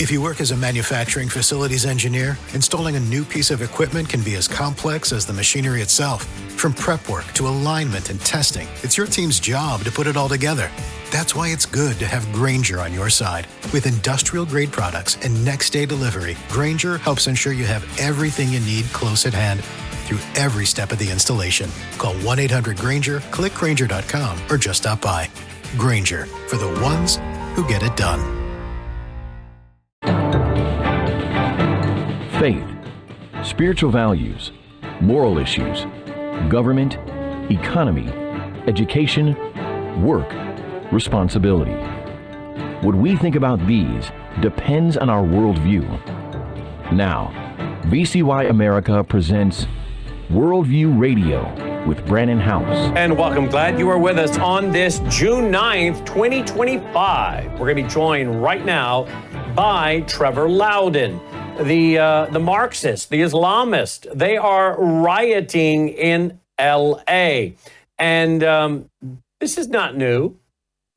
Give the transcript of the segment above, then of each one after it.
If you work as a manufacturing facilities engineer, installing a new piece of equipment can be as complex as the machinery itself. From prep work to alignment and testing, it's your team's job to put it all together. That's why it's good to have Grainger on your side. With industrial-grade products and next-day delivery, Grainger helps ensure you have everything you need close at hand through every step of the installation. Call 1-800-GRAINGER, click Grainger.com, or just stop by. Grainger, for the ones who get it done. Faith, spiritual values, moral issues, government, economy, education, work, responsibility. What we think about these depends on our worldview. Now, VCY America presents Worldview Radio with Brandon House. And welcome. Glad you are with us on this June 9th, 2025. We're going to be joined right now by Trevor Loudon. The Marxist, the Islamist, they are rioting in L.A. And this is not new.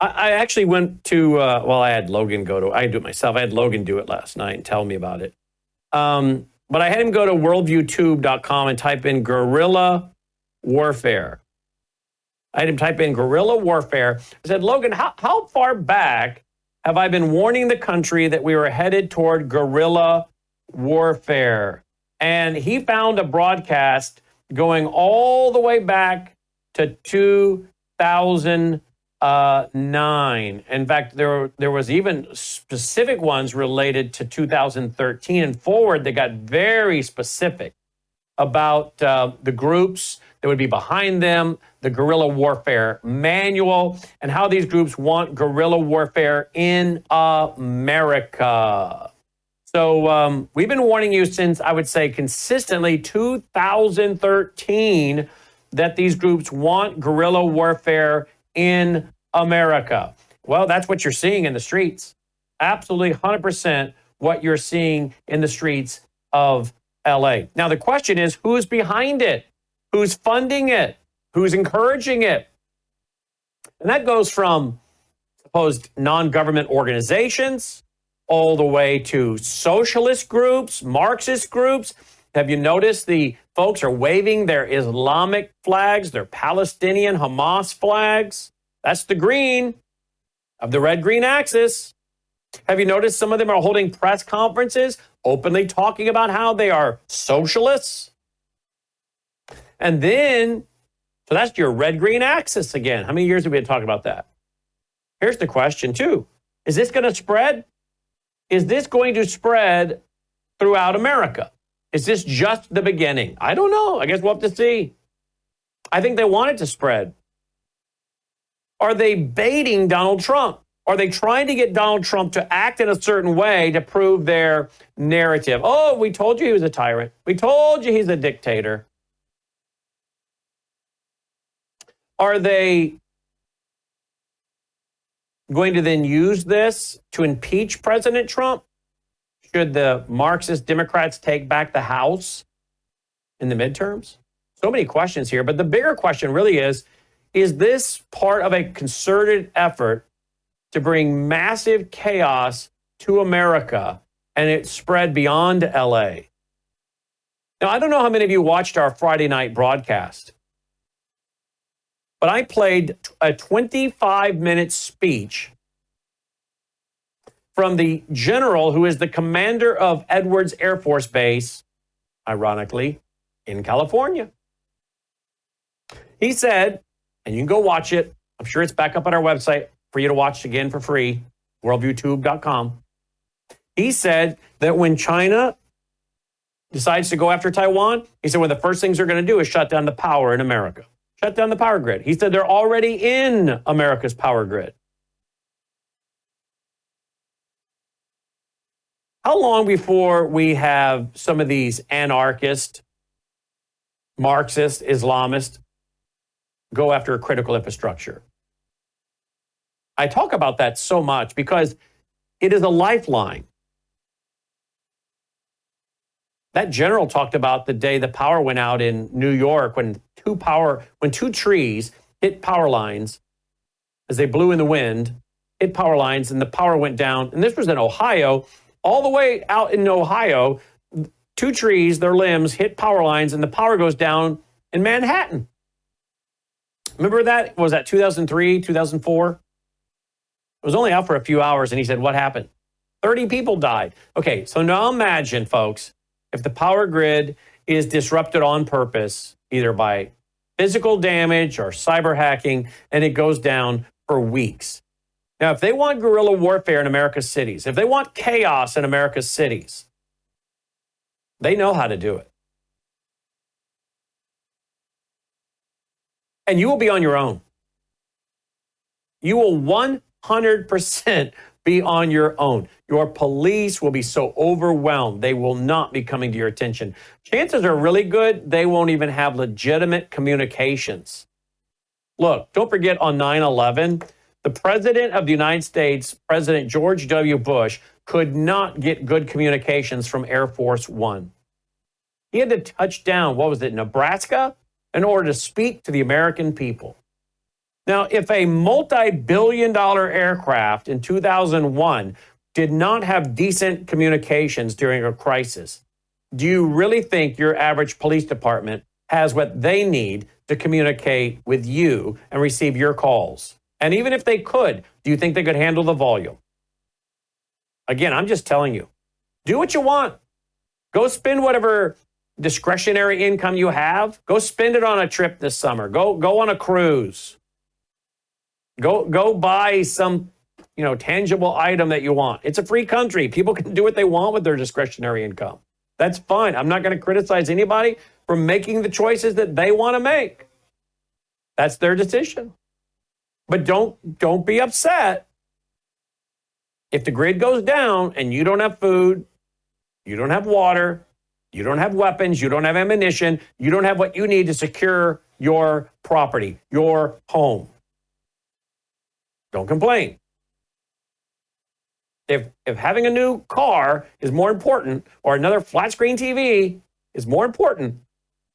I actually went to, I had Logan I do it myself. I had Logan do it last night and tell me about it. But I had him go to worldviewtube.com and type in guerrilla warfare. I had him type in guerrilla warfare. I said, Logan, how far back have I been warning the country that we were headed toward guerrilla warfare? And he found a broadcast going all the way back to 2009. In fact, there was even specific ones related to 2013 and forward that got very specific about the groups that would be behind them, the guerrilla warfare manual, and how these groups want guerrilla warfare in America. So we've been warning you since, I would say, consistently 2013 that these groups want guerrilla warfare in America. Well, that's what you're seeing in the streets. Absolutely 100% what you're seeing in the streets of LA. Now, the question is, who's behind it? Who's funding it? Who's encouraging it? And that goes from supposed non-government organizations all the way to socialist groups, Marxist groups. Have you noticed the folks are waving their Islamic flags, their Palestinian Hamas flags? That's the green of the red-green axis. Have you noticed some of them are holding press conferences, openly talking about how they are socialists? And then, so that's your red-green axis again. How many years have we been talking about that? Here's the question, too. Is this going to spread? Is this going to spread throughout America? Is this just the beginning? I don't know. I guess we'll have to see. I think they want it to spread. Are they baiting Donald Trump? Are they trying to get Donald Trump to act in a certain way to prove their narrative? Oh, we told you he was a tyrant. We told you he's a dictator. Are they going to then use this to impeach President Trump? Should the Marxist Democrats take back the House in the midterms? So many questions here, but the bigger question really is this part of a concerted effort to bring massive chaos to America and it spread beyond LA? Now, I don't know how many of you watched our Friday night broadcast, but I played a 25-minute speech from the general who is the commander of Edwards Air Force Base, ironically, in California. He said, and you can go watch it, I'm sure it's back up on our website for you to watch again for free, worldviewtube.com. He said that when China decides to go after Taiwan, he said one of the first things they're going to do is shut down the power in America. Shut down the power grid. He said they're already in America's power grid. How long before we have some of these anarchist, Marxist, Islamist go after a critical infrastructure? I talk about that so much because it is a lifeline. That general talked about the day the power went out in New York when two trees hit power lines as they blew in the wind, hit power lines, and the power went down. And this was in Ohio. all the way out in Ohio, 2 trees, their limbs hit power lines, and the power goes down in Manhattan. Remember that? Was that 2003, 2004? It was only out for a few hours, and he said, what happened? 30 people died. Okay, so now imagine, folks, if the power grid is disrupted on purpose, either by physical damage or cyber hacking, and it goes down for weeks. Now, if they want guerrilla warfare in America's cities, if they want chaos in America's cities, they know how to do it. And you will be on your own. You will 100% be on your own. Your police will be so overwhelmed, they will not be coming to your attention. Chances are really good they won't even have legitimate communications. Look, don't forget on 9/11, the President of the United States, President George W. Bush, could not get good communications from Air Force One. He had to touch down, Nebraska, in order to speak to the American people. Now, if a multi-billion-dollar aircraft in 2001 did not have decent communications during a crisis, do you really think your average police department has what they need to communicate with you and receive your calls? And even if they could, do you think they could handle the volume? Again, I'm just telling you, do what you want. Go spend whatever discretionary income you have. Go spend it on a trip this summer. Go on a cruise. Go buy some, tangible item that you want. It's a free country. People can do what they want with their discretionary income. That's fine. I'm not going to criticize anybody for making the choices that they want to make. That's their decision. But don't be upset if the grid goes down and you don't have food, you don't have water, you don't have weapons, you don't have ammunition, you don't have what you need to secure your property, your home. Don't complain. If having a new car is more important, or another flat screen TV is more important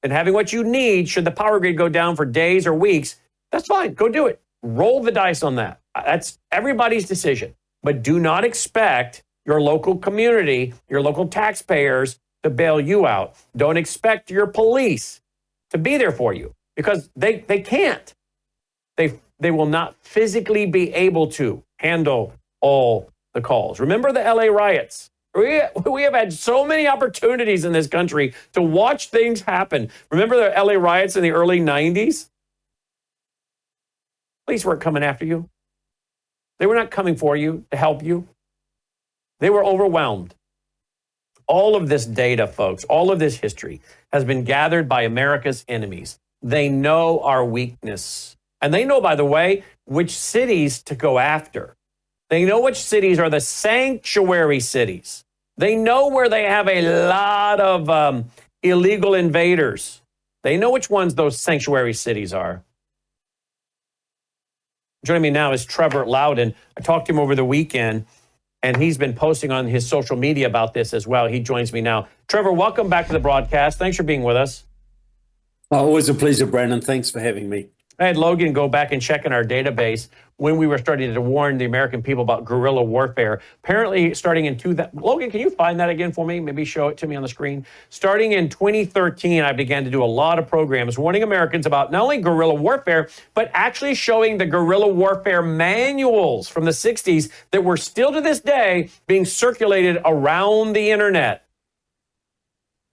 than having what you need should the power grid go down for days or weeks, that's fine. Go do it. Roll the dice on that. That's everybody's decision. But do not expect your local community, your local taxpayers to bail you out. Don't expect your police to be there for you, because they can't. They will not physically be able to handle all the calls. Remember the LA riots? We have had so many opportunities in this country to watch things happen. Remember the LA riots in the early 90s? Police weren't coming after you. They were not coming for you to help you. They were overwhelmed. All of this data, folks, all of this history has been gathered by America's enemies. They know our weakness. And they know, by the way, which cities to go after. They know which cities are the sanctuary cities. They know where they have a lot of illegal invaders. They know which ones those sanctuary cities are. Joining me now is Trevor Loudon. I talked to him over the weekend, and he's been posting on his social media about this as well. He joins me now. Trevor, welcome back to the broadcast. Thanks for being with us. Always a pleasure, Brandon. Thanks for having me. I had Logan go back and check in our database when we were starting to warn the American people about guerrilla warfare. Apparently, starting in Logan, can you find that again for me? Maybe show it to me on the screen. Starting in 2013, I began to do a lot of programs warning Americans about not only guerrilla warfare, but actually showing the guerrilla warfare manuals from the 60s that were still to this day being circulated around the internet.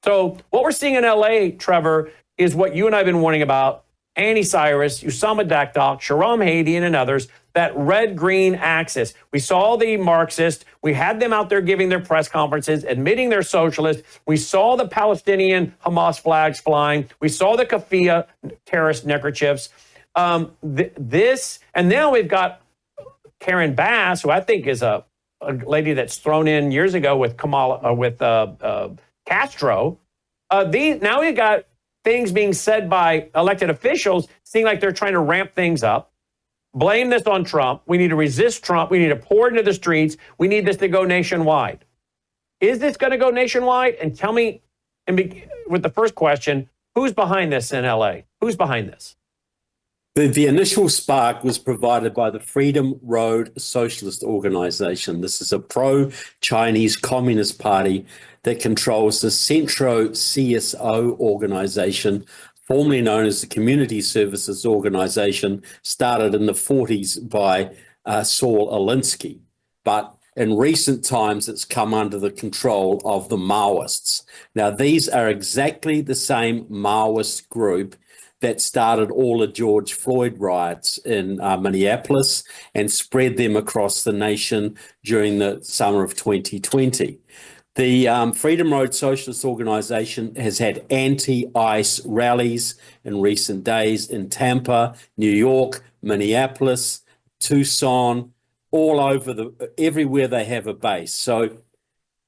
So what we're seeing in LA, Trevor, is what you and I have been warning about. Annie Cyrus, Usama Dakdok, Sharam Hadian, and others, that red-green axis. We saw the Marxists. We had them out there giving their press conferences, admitting they're socialists. We saw the Palestinian Hamas flags flying. We saw the kafia terrorist neckerchiefs. And now we've got Karen Bass, who I think is a lady that's thrown in years ago with Castro. Now we've got things being said by elected officials seem like they're trying to ramp things up. Blame this on Trump. We need to resist Trump. We need to pour into the streets. We need this to go nationwide. Is this going to go nationwide? And tell me, with the first question, who's behind this in LA? Who's behind this? The initial spark was provided by the Freedom Road Socialist Organization. This is a pro-Chinese Communist Party that controls the Centro CSO organization, formerly known as the Community Services Organization, started in the 40s by Saul Alinsky. But in recent times, it's come under the control of the Maoists. Now, these are exactly the same Maoist group that started all the George Floyd riots in Minneapolis and spread them across the nation during the summer of 2020. The Freedom Road Socialist Organization has had anti-ICE rallies in recent days in Tampa, New York, Minneapolis, Tucson, all over everywhere they have a base. So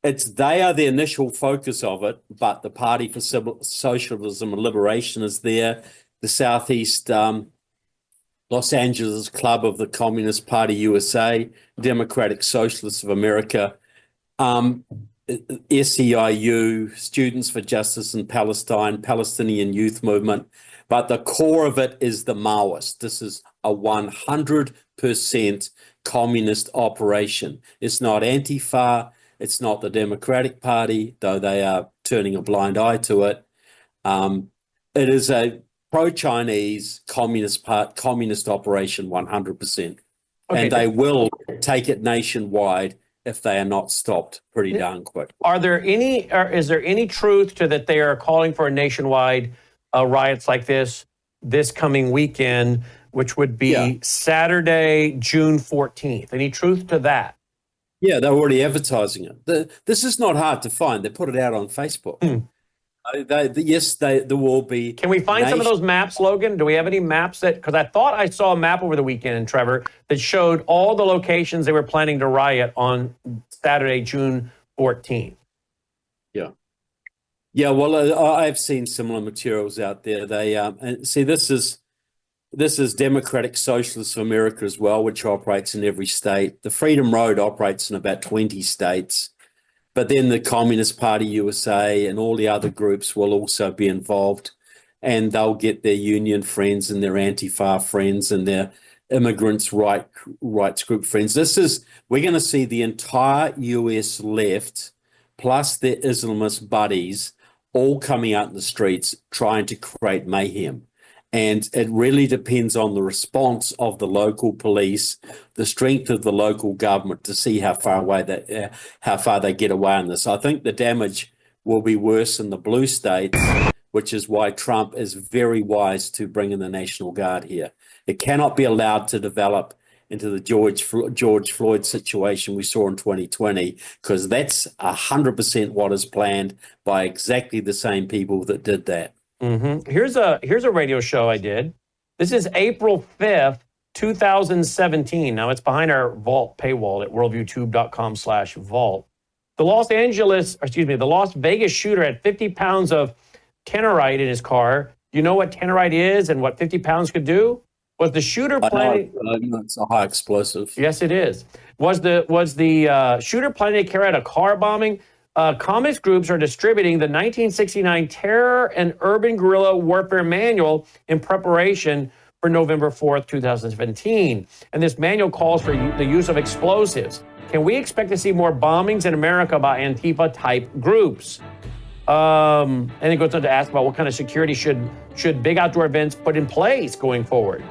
they are the initial focus of it, but the Party for Socialism and Liberation is there. The Southeast Los Angeles Club of the Communist Party USA, Democratic Socialists of America, SEIU, Students for Justice in Palestine, Palestinian Youth Movement. But the core of it is the Maoist. This is a 100% communist operation. It's not Antifa. It's not the Democratic Party, though they are turning a blind eye to it. It is a pro-Chinese communist operation, 100%. Okay. And they will take it nationwide if they are not stopped pretty darn quick. Is there any truth to that they are calling for a nationwide riots like this coming weekend, which would be Saturday, June 14th? Any truth to that? Yeah, they're already advertising it. This is not hard to find. They put it out on Facebook. There will be. Can we find some of those maps, Logan? Do we have any maps because I thought I saw a map over the weekend, Trevor, that showed all the locations they were planning to riot on Saturday, June 14th. Yeah. Yeah, well, I've seen similar materials out there. They see, this is Democratic Socialists of America as well, which operates in every state. The Freedom Road operates in about 20 states. But then the Communist Party USA and all the other groups will also be involved, and they'll get their union friends and their Antifa friends and their immigrants' rights group friends. We're going to see the entire US left plus their Islamist buddies all coming out in the streets trying to create mayhem. And it really depends on the response of the local police, the strength of the local government to see how far they get away on this. I think the damage will be worse in the blue states, which is why Trump is very wise to bring in the National Guard here. It cannot be allowed to develop into the George Floyd situation we saw in 2020, because that's 100% what is planned by exactly the same people that did that. Mm-hmm. Here's a radio show I did. This is April 5th, 2017. Now it's behind our vault paywall at worldviewtube.com/vault. The Las Vegas shooter had 50 pounds of tannerite in his car. You know what tannerite is and what 50 pounds could do? Was the shooter planning? It's a high explosive. Yes, it is. Was the shooter planning to carry out a car bombing? Communist groups are distributing the 1969 Terror and Urban Guerrilla Warfare Manual in preparation for November 4th, 2017. And this manual calls for the use of explosives. Can we expect to see more bombings in America by Antifa-type groups? And it goes on to ask about what kind of security should big outdoor events put in place going forward.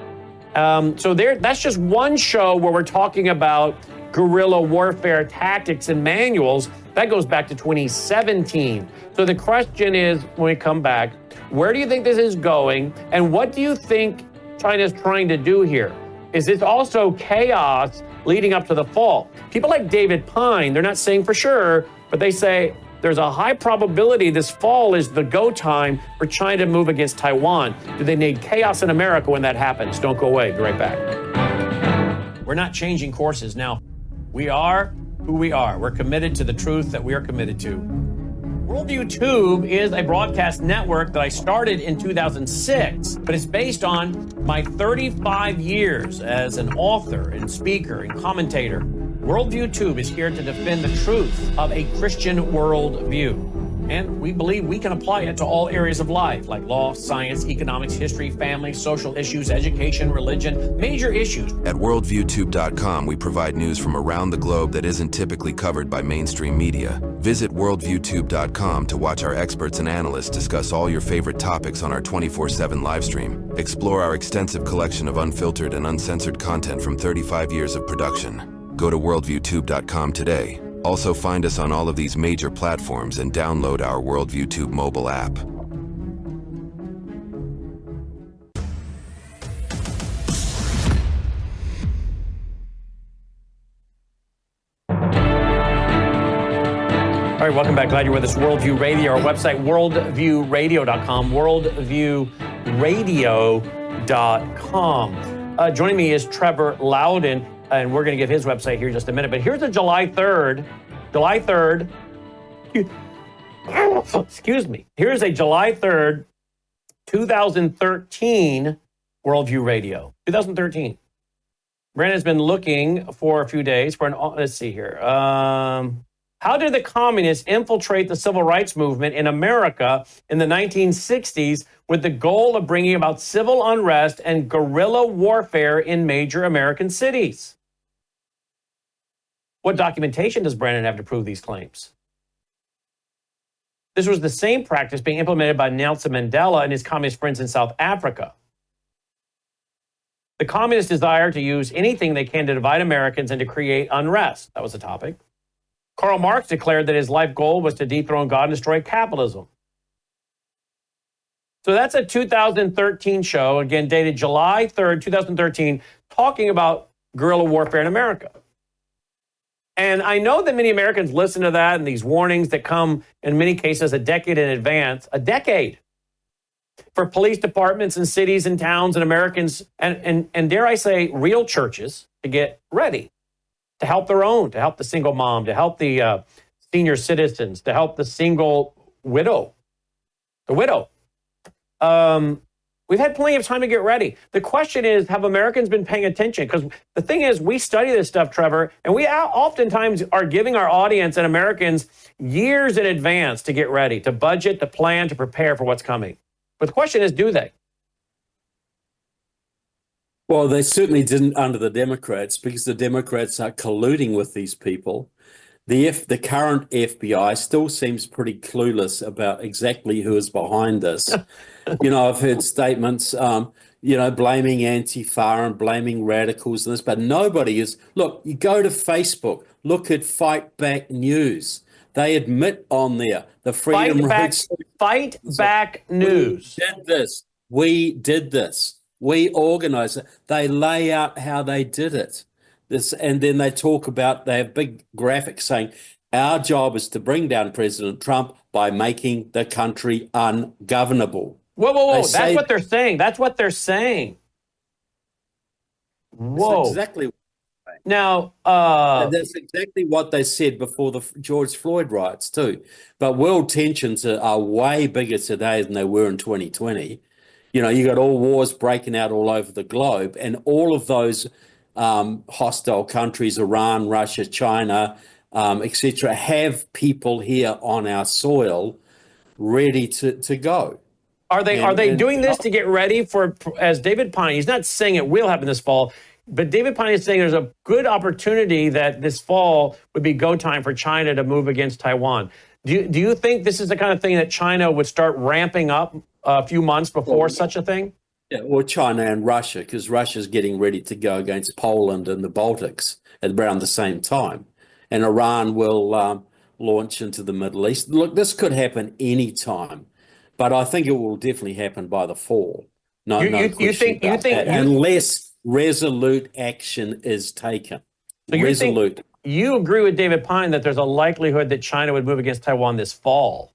That's just one show where we're talking about guerrilla warfare tactics and manuals. That goes back to 2017. So the question is, when we come back, where do you think this is going? And what do you think China's trying to do here? Is this also chaos leading up to the fall? People like David Pine, they're not saying for sure, but they say there's a high probability this fall is the go time for China to move against Taiwan. Do they need chaos in America when that happens? Don't go away. Be right back. We're not changing courses now. We are who we are. We're committed to the truth that we are committed to. Worldview Tube is a broadcast network that I started in 2006, but it's based on my 35 years as an author and speaker and commentator. Worldview Tube is here to defend the truth of a Christian worldview. And we believe we can apply it to all areas of life, like law, science, economics, history, family, social issues, education, religion, major issues. At worldviewtube.com, we provide news from around the globe that isn't typically covered by mainstream media. Visit worldviewtube.com to watch our experts and analysts discuss all your favorite topics on our 24/7 live stream. Explore our extensive collection of unfiltered and uncensored content from 35 years of production. Go to worldviewtube.com today. Also find us on all of these major platforms and download our WorldviewTube mobile app. All right, welcome back. Glad you're with us. Worldview Radio, our website, worldviewradio.com, worldviewradio.com. Joining me is Trevor Loudon, and we're going to give his website here in just a minute. But here's a July 3rd, excuse me. Here's a July 3rd, 2013 Worldview Radio. 2013. Brandon's been looking for a few days for let's see here. How did the communists infiltrate the civil rights movement in America in the 1960s with the goal of bringing about civil unrest and guerrilla warfare in major American cities? What documentation does Brandon have to prove these claims? This was the same practice being implemented by Nelson Mandela and his communist friends in South Africa. The communists desire to use anything they can to divide Americans and to create unrest. That was the topic. Karl Marx declared that his life goal was to dethrone God and destroy capitalism. So that's a 2013 show, again, dated July 3rd, 2013, talking about guerrilla warfare in America. And I know that many Americans listen to that and these warnings that come in many cases a decade in advance, for police departments and cities and towns and Americans and dare I say real churches to get ready, to help their own, to help the single mom, to help the senior citizens, to help the single widow, the widow. We've had plenty of time to get ready. The question is, have Americans been paying attention? Because the thing is, we study this stuff, Trevor, and we oftentimes are giving our audience and Americans years in advance to get ready, to budget, to plan, to prepare for what's coming. But the question is, do they? Well, they certainly didn't under the Democrats, because the Democrats are colluding with these people. The current FBI still seems pretty clueless about exactly who is behind this. I've heard statements, blaming Antifa and blaming radicals and this, but nobody is. Look, you go to Facebook, look at Fight Back News. They admit on there the Freedom Fight Back News. We did this. We organized it. They lay out how they did it. And then they talk about, they have big graphics saying, our job is to bring down President Trump by making the country ungovernable. Whoa. That's what they're saying. That's what they're saying. Whoa. That's exactly what they're saying. Now, that's exactly what they said before the George Floyd riots too. But world tensions are way bigger today than they were in 2020. You got all wars breaking out all over the globe, and all of those hostile countries, Iran, Russia, China, etc., have people here on our soil ready to go. Are they doing this to get ready for, as David Pine, he's not saying it will happen this fall, but David Pine is saying there's a good opportunity that this fall would be go time for China to move against Taiwan. Do you think this is the kind of thing that China would start ramping up a few months before such a thing? Yeah, or China and Russia, because Russia's getting ready to go against Poland and the Baltics at around the same time. And Iran will launch into the Middle East. Look, this could happen any time, but I think it will definitely happen by the fall. You think unless resolute action is taken. So you agree with David Pine that there's a likelihood that China would move against Taiwan this fall?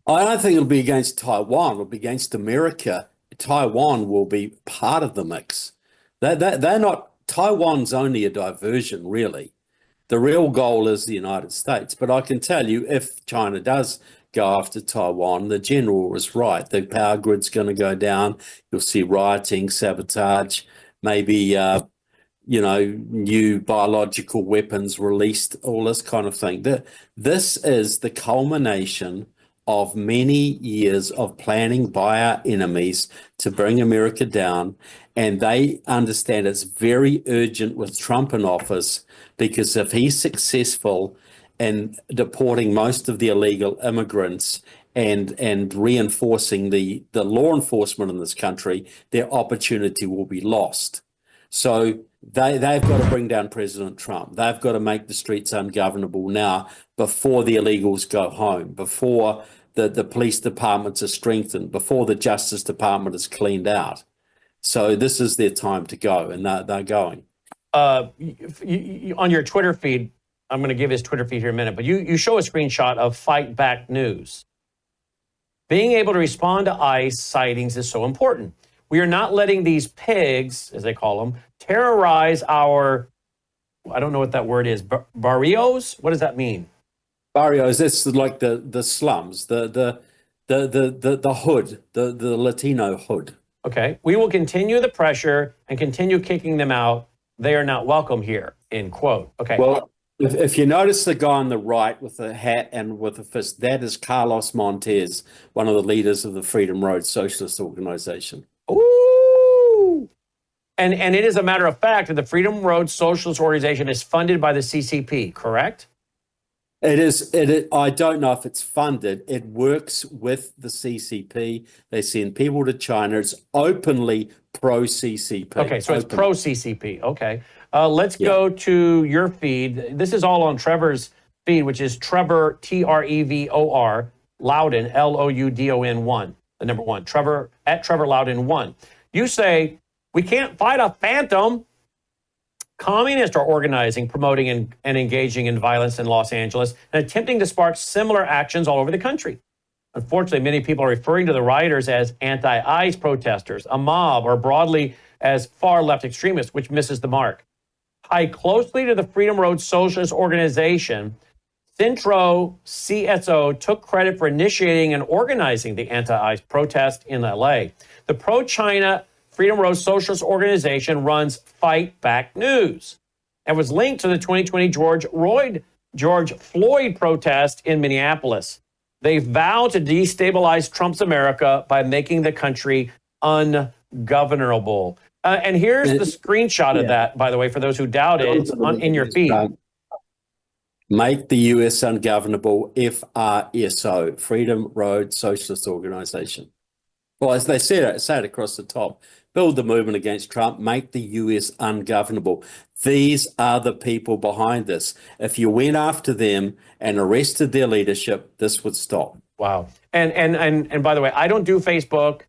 I don't think it'll be against Taiwan. It'll be against America. Taiwan will be part of the mix. They're not. Taiwan's only a diversion, really. The real goal is the United States. But I can tell you, if China does go after Taiwan, the general was right. The power grid's going to go down. You'll see rioting, sabotage, maybe new biological weapons released, all this kind of thing. This is the culmination of many years of planning by our enemies to bring America down. And they understand it's very urgent with Trump in office, because if he's successful in deporting most of the illegal immigrants and reinforcing the law enforcement in this country, their opportunity will be lost. So they've got to bring down President Trump. They've got to make the streets ungovernable now, before the illegals go home, before the police departments are strengthened, before the Justice Department is cleaned out. So this is their time to go, and they're going. On your Twitter feed, I'm going to give his Twitter feed here in a minute, but you show a screenshot of Fight Back News. Being able to respond to ICE sightings is so important. We are not letting these pigs, as they call them, terrorize our, I don't know what that word is, barrios? What does that mean? Barrios, that's like the slums, the hood, the Latino hood. Okay. We will continue the pressure and continue kicking them out. They are not welcome here, end quote. Okay. Well, if you notice the guy on the right with the hat and with the fist, that is Carlos Montez, one of the leaders of the Freedom Road Socialist Organization. Ooh. And it is a matter of fact that the Freedom Road Socialist Organization is funded by the CCP, correct? It is. I don't know if it's funded. It works with the CCP. They send people to China. It's openly pro-CCP. Okay, so it's pro-CCP. Okay. Let's go to your feed. This is all on Trevor's feed, which is Trevor, Trevor, Loudon, Loudon 1, the number 1. Trevor, at Trevor Loudon 1. You say, we can't fight a phantom. Communists are organizing, promoting, and engaging in violence in Los Angeles and attempting to spark similar actions all over the country. Unfortunately, many people are referring to the rioters as anti-ICE protesters, a mob, or broadly as far-left extremists, which misses the mark. Tied closely to the Freedom Road Socialist Organization, Centro CSO took credit for initiating and organizing the anti-ICE protest in LA. The pro-China Freedom Road Socialist Organization runs Fight Back News and was linked to the 2020 George Floyd protest in Minneapolis. They vow to destabilize Trump's America by making the country ungovernable. And here's the screenshot of that, by the way, for those who doubt it. It's in your feed. Make the U.S. ungovernable, FRSO, Freedom Road Socialist Organization. Well, as they say it across the top, build the movement against Trump, make the U.S. ungovernable. These are the people behind this. If you went after them and arrested their leadership, this would stop. Wow. And by the way, I don't do Facebook.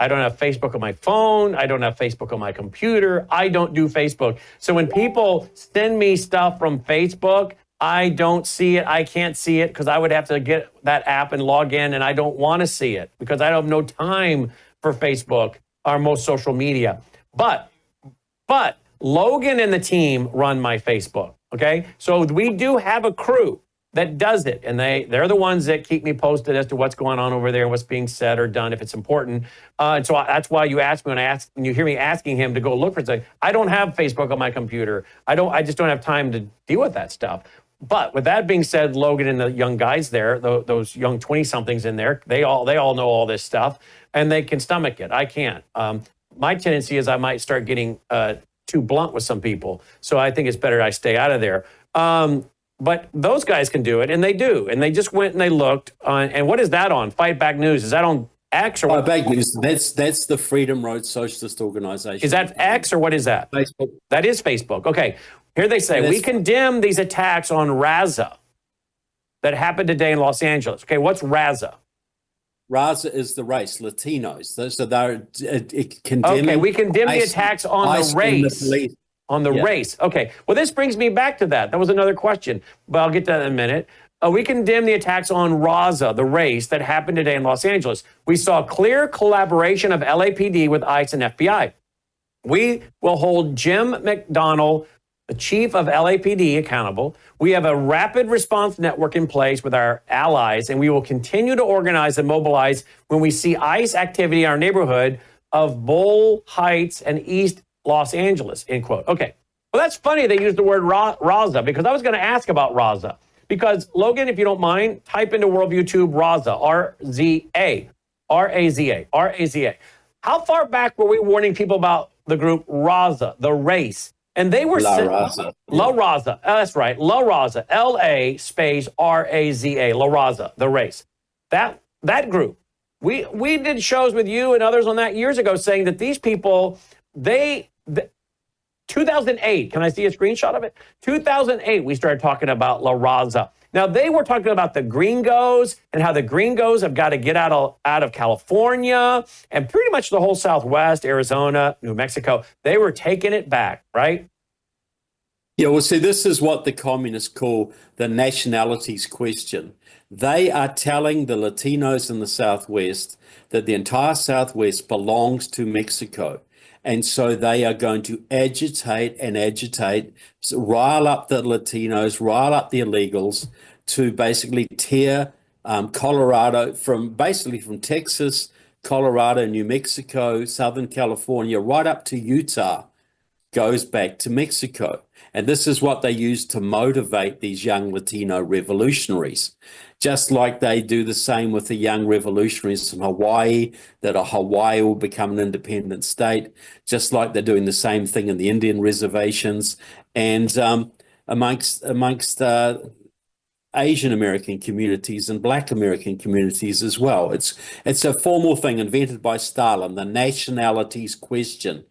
I don't have Facebook on my phone. I don't have Facebook on my computer. I don't do Facebook. So when people send me stuff from Facebook, I don't see it. I can't see it because I would have to get that app and log in, and I don't want to see it because I have no time for Facebook or most social media. But Logan and the team run my Facebook, okay? So we do have a crew that does it, and they're the ones that keep me posted as to what's going on over there, what's being said or done if it's important. And so that's why you ask me when you hear me asking him to go look for something. I don't have Facebook on my computer. I just don't have time to deal with that stuff. But with that being said, Logan and the young guys there, those young 20-somethings in there, they all know all this stuff, and they can stomach it. I can't. My tendency is I might start getting too blunt with some people, so I think it's better I stay out of there. But those guys can do it, and they do. And they just went and they looked. And what is that on? Fight Back News. Is that on X or what? Fight Back News. That's the Freedom Road Socialist Organization. Is that X or what is that? Facebook. That is Facebook. Okay. Here they say, we condemn these attacks on Raza that happened today in Los Angeles. Okay, what's Raza? Raza is the race, Latinos. So they're condemning. Okay, we condemn the attacks on the race. On the race. Okay. Well, this brings me back to that. That was another question, but I'll get to that in a minute. We condemn the attacks on Raza, the race, that happened today in Los Angeles. We saw clear collaboration of LAPD with ICE and FBI. We will hold Jim McDonnell, the chief of LAPD, accountable. We have a rapid response network in place with our allies, and we will continue to organize and mobilize when we see ICE activity in our neighborhood of Bowl Heights and East Los Angeles, end quote. Okay, Well, that's funny they used the word Raza, because I was going to ask about Raza. Because, Logan, if you don't mind, type into Worldview Tube Raza, R-Z-A, R-A-Z-A, R-A-Z-A. How far back were we warning people about the group Raza, the race? And they were... La Raza. La Raza, that's right, La Raza, L-A space R-A-Z-A, La Raza, the race. That group. We did shows with you and others on that years ago saying that these people, 2008, can I see a screenshot of it? 2008, we started talking about La Raza. Now, they were talking about the gringos and how the gringos have got to get out of California and pretty much the whole Southwest, Arizona, New Mexico. They were taking it back, right? Yeah, well, see, this is what the communists call the nationalities question. They are telling the Latinos in the Southwest that the entire Southwest belongs to Mexico. And so they are going to agitate, rile up the Latinos, rile up the illegals to basically tear Colorado from Texas, Colorado, New Mexico, Southern California, right up to Utah, goes back to Mexico. And this is what they use to motivate these young Latino revolutionaries. Just like they do the same with the young revolutionaries in Hawaii, that Hawaii will become an independent state, just like they're doing the same thing in the Indian reservations and amongst Asian American communities and Black American communities as well. It's a formal thing invented by Stalin, the nationalities question.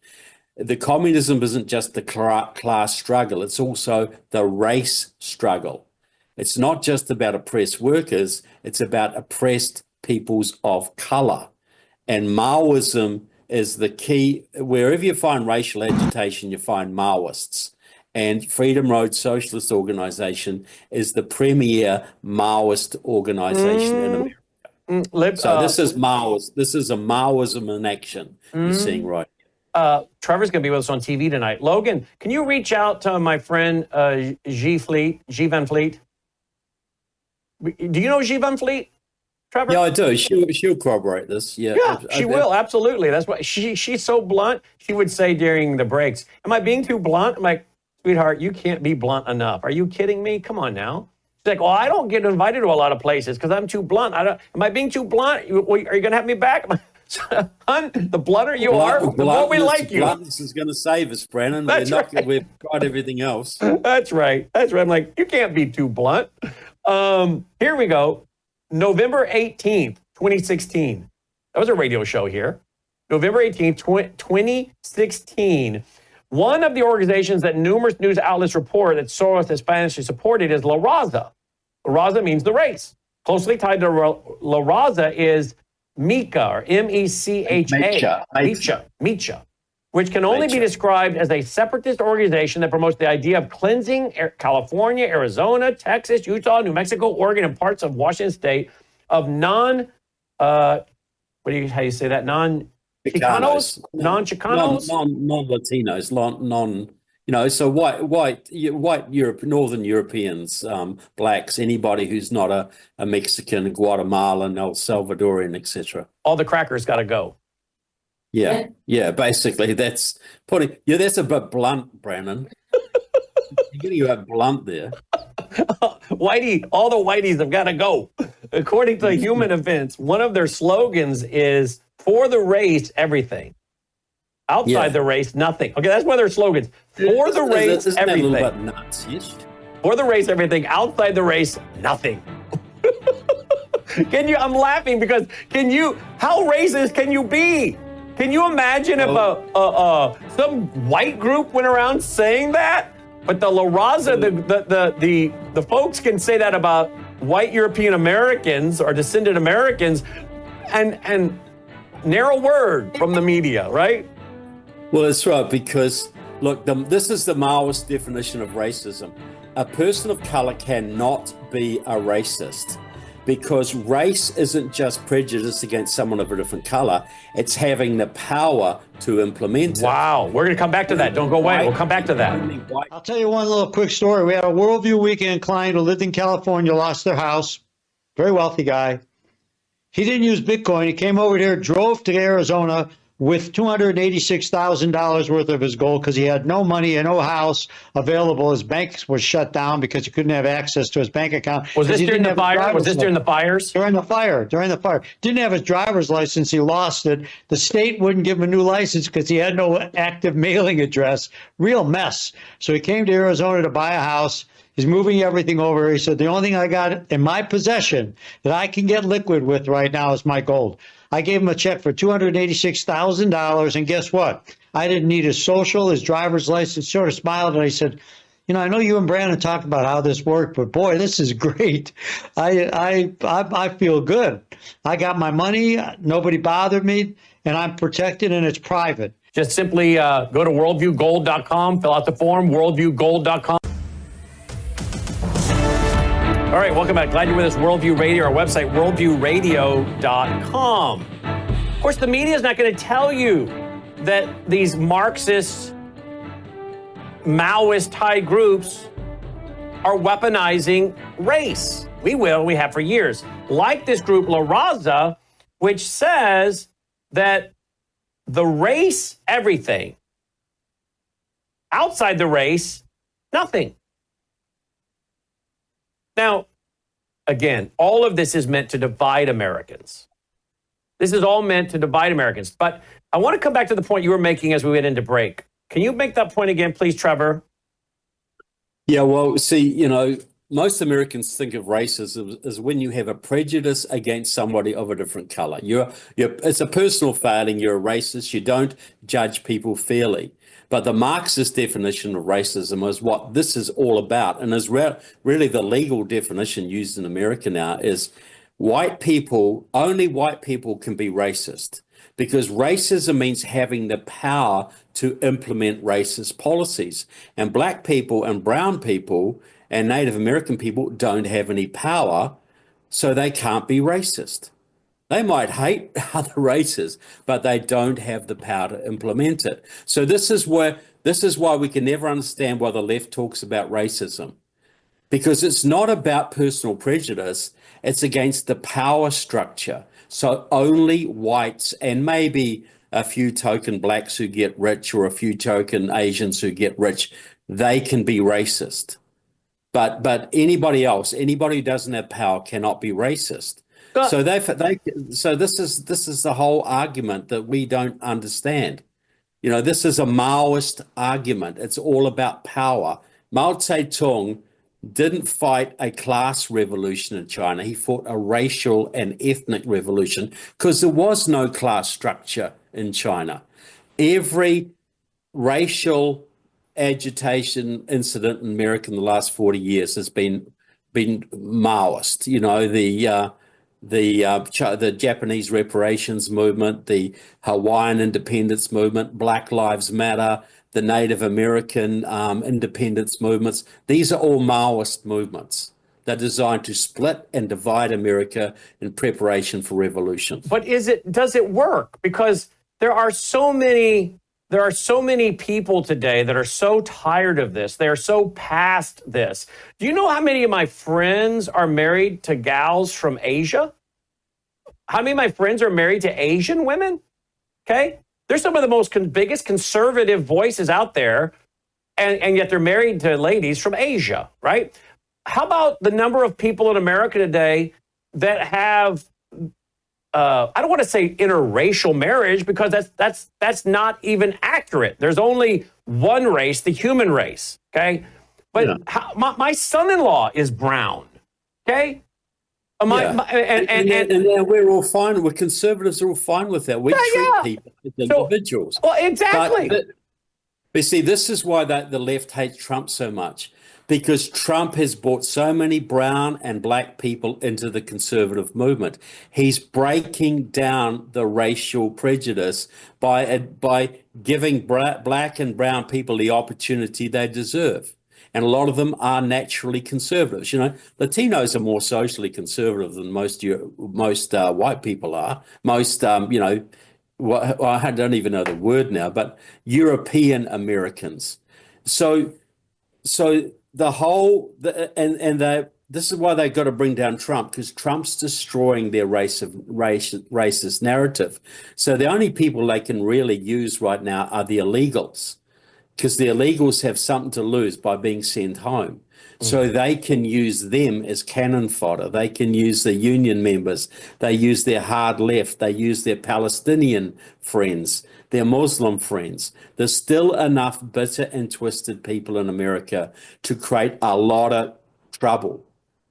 The communism isn't just the class struggle, it's also the race struggle. It's not just about oppressed workers, it's about oppressed peoples of color. And Maoism is the key. Wherever you find racial agitation, you find Maoists. And Freedom Road Socialist Organization is the premier Maoist organization in America. So this is Maoist. This is a Maoism in action you're seeing right now. Trevor's going to be with us on TV tonight. Logan, can you reach out to my friend G Van Fleet? Do you know G Van Fleet, Trevor? Yeah, I do. She'll corroborate this. Yeah, she will. Absolutely. That's why she's so blunt. She would say during the breaks, "Am I being too blunt?" I'm like, "Sweetheart, you can't be blunt enough. Are you kidding me? Come on now." She's like, "Well, I don't get invited to a lot of places because I'm too blunt. Am I being too blunt? Are you going to have me back?" Hun, the blunter you are, the more we like you. Bluntness is going to save us, Brandon. That's right. We've tried everything else. That's right. I'm like, you can't be too blunt. Here we go. November 18th, 2016. That was a radio show here. November 18th, 2016. One of the organizations that numerous news outlets report that Soros has financially supported is La Raza. La Raza means the race. Closely tied to La Raza is Micha, or M-E-C-H-A. Micha, which can only be described as a separatist organization that promotes the idea of cleansing California, Arizona, Texas, Utah, New Mexico, Oregon, and parts of Washington State of how do you say that? Non-Chicanos? Non-Chicanos? Non-Latinos, so white Europe, Northern Europeans, blacks, anybody who's not a Mexican, Guatemalan, El Salvadorian, etc. All the crackers got to go. Yeah, basically that's a bit blunt, Brandon. You're getting a bit blunt there. Whitey, all the whiteys have got to go. According to Human Events, one of their slogans is "For the race, everything. Outside the race, nothing." Okay, that's one of their slogans. For the race, everything. That a little bit nuts, yes? For the race, everything. Outside the race, nothing. I'm laughing because how racist can you be? Can you imagine if some white group went around saying that? But the La Raza, the folks can say that about white European Americans or descendant Americans and narrow word from the media, right? Well, that's right, because, look, this is the Maoist definition of racism. A person of color cannot be a racist because race isn't just prejudice against someone of a different color. It's having the power to implement it. Wow. We're going to come back to that. Don't go away. We'll come back to that. I'll tell you one little quick story. We had a Worldview Weekend client who lived in California, lost their house. Very wealthy guy. He didn't use Bitcoin. He came over here, drove to Arizona, with $286,000 worth of his gold because he had no money and no house available. His bank was shut down because he couldn't have access to his bank account. Was this during the fire? Was this during the fires? During the fire. Didn't have his driver's license. He lost it. The state wouldn't give him a new license because he had no active mailing address. Real mess. So he came to Arizona to buy a house. He's moving everything over. He said, the only thing I got in my possession that I can get liquid with right now is my gold. I gave him a check for $286,000. And guess what? I didn't need his social, his driver's license. Sort of smiled and I said, you know, I know you and Brandon talked about how this worked, but boy, this is great. I feel good. I got my money. Nobody bothered me, and I'm protected, and it's private. Just simply go to worldviewgold.com, fill out the form, worldviewgold.com. All right, welcome back. Glad you're with us. Worldview Radio, our website, worldviewradio.com. Of course, the media is not going to tell you that these Marxist, Maoist-type groups are weaponizing race. We will. We have for years. Like this group, La Raza, which says that the race, everything. Outside the race, nothing. Now, again, all of this is meant to divide Americans. This is all meant to divide Americans. But I want to come back to the point you were making as we went into break. Can you make that point again, please, Trevor? Yeah, well, see, you know, most Americans think of racism as when you have a prejudice against somebody of a different color. It's a personal failing. You're a racist. You don't judge people fairly. But the Marxist definition of racism is what this is all about, and is really the legal definition used in America now is only white people can be racist, because racism means having the power to implement racist policies. And black people and brown people and Native American people don't have any power, so they can't be racist. They might hate other races, but they don't have the power to implement it. So this is why we can never understand why the left talks about racism, because it's not about personal prejudice. It's against the power structure. So only whites and maybe a few token blacks who get rich or a few token Asians who get rich, they can be racist. But anybody else, anybody who doesn't have power cannot be racist. So this is the whole argument that we don't understand. You know, this is a Maoist argument. It's all about power. Mao Zedong didn't fight a class revolution in China. He fought a racial and ethnic revolution because there was no class structure in China. Every racial agitation incident in America in the last 40 years has been Maoist. You know, the Japanese reparations movement, the Hawaiian independence movement, Black Lives Matter, the Native American independence movements. These are all Maoist movements. They're designed to split and divide America in preparation for revolution. But does it work? Because there are so many people today that are so tired of this. They are so past this. Do you know how many of my friends are married to gals from Asia? How many of my friends are married to Asian women? Okay. They're some of the biggest conservative voices out there, and yet they're married to ladies from Asia, right? How about the number of people in America today that have, I don't want to say interracial marriage, because that's not even accurate. There's only one race, the human race, okay? But yeah. My son-in-law is brown, okay? And we're all fine. We're conservatives are all fine with that. We treat people as individuals. Well, exactly. But see, this is why the left hates Trump so much, because Trump has brought so many brown and black people into the conservative movement. He's breaking down the racial prejudice by giving black and brown people the opportunity they deserve. And a lot of them are naturally conservatives. You know, Latinos are more socially conservative than most white people are. Most, I don't even know the word now, but European Americans. So the whole, and this is why they got to bring down Trump, because Trump's destroying their racist narrative. So the only people they can really use right now are the illegals, because the illegals have something to lose by being sent home. So they can use them as cannon fodder. They can use the union members. They use their hard left. They use their Palestinian friends, their Muslim friends. There's still enough bitter and twisted people in America to create a lot of trouble.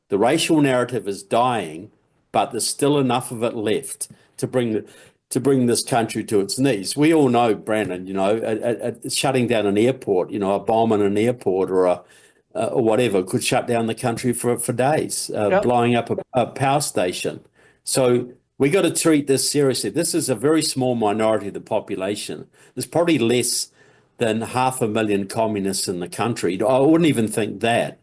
The racial narrative is dying, but there's still enough of it left to bring this country to its knees. We all know, Brandon, shutting down an airport, a bomb in an airport or whatever could shut down the country for days, blowing up a power station. So we got to treat this seriously. This is a very small minority of the population. There's probably less than 500,000 communists in the country. I wouldn't even think that.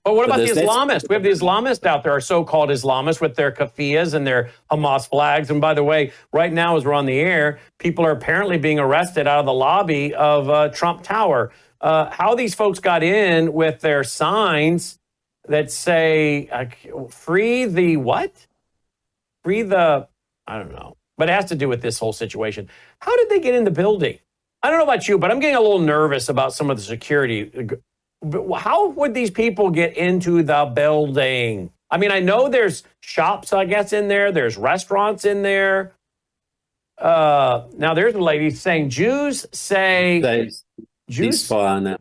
But what about the Islamists? We have the Islamists out there, our so-called Islamists, with their keffiyehs and their Hamas flags. And by the way, right now, as we're on the air, people are apparently being arrested out of the lobby of Trump Tower. How these folks got in with their signs that say, free the what? Free the, I don't know. But it has to do with this whole situation. How did they get in the building? I don't know about you, but I'm getting a little nervous about some of the security. How would these people get into the building? I mean, I know there's shops, I guess, in there. There's restaurants in there. Now, there's a lady saying Jews say... Jews? Now.